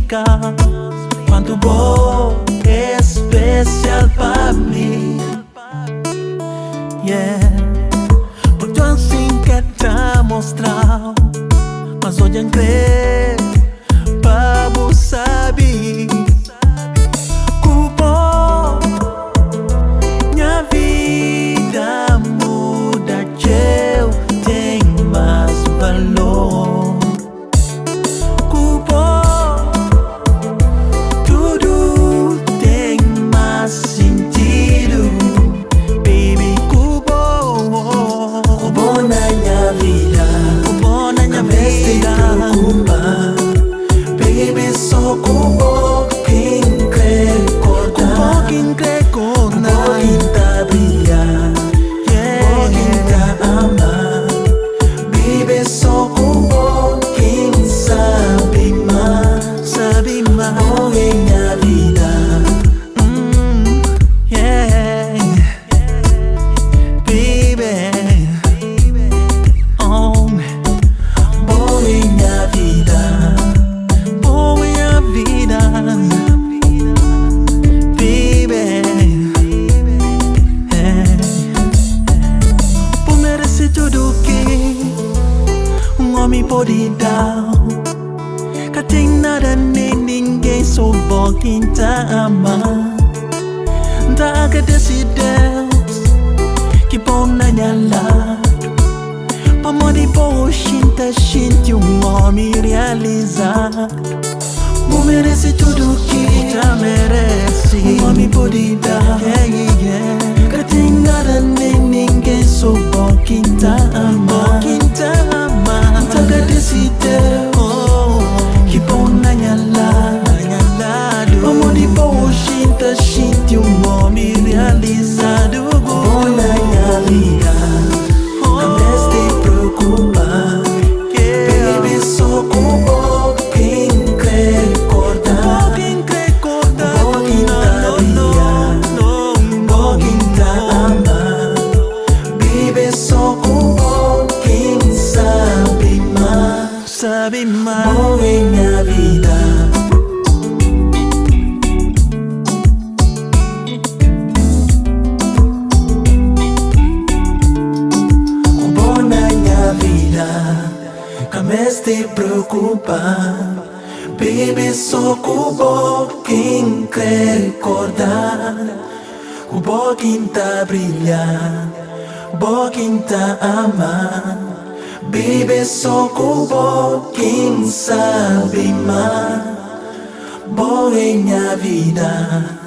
explicar quanto bom é especial para mim. Yeah, porque assim quer te mostrar, mas hoje em crer para você saber. Minha vida muda, eu tenho mais valor. Tudo tem mais sentido, baby. Cubo na minha vida, na minha preocupa, baby. Só cubo quem crê acordar, quem crê acordar, quem tá brilhar, quem tá amar, baby. Só cubo quem sabe mais, oh, em minha vida. Yeah, baby. Oh, bom em minha vida, bom em minha vida, baby. Por merecer tudo que homem pode dar, que tem nada nem ninguém, só bom quem tá amar. Tá agradece Deus que bom na minha lado, pra morrer por gente homem realizado. Não merece tudo que já merece, homem pode dar. Que tem nada nem ninguém, só bom quem tá amar, quem tá amar. Tá agradece Deus que bom na minha lado, pra morrer por gente homem realizado. Bom na minha vida, não me preocupa, baby. Só cubo quem crê acordar, quem tá brilhar, quem tá amar, baby. Só cubo quem sabe mais, bom em minha vida. Que me te preocupa, baby. Só cubo quem quer acordar, cubo quem tá brilhar, cubo quem tá amar, baby. Só cubo quem sabe mais, bom em minha vida.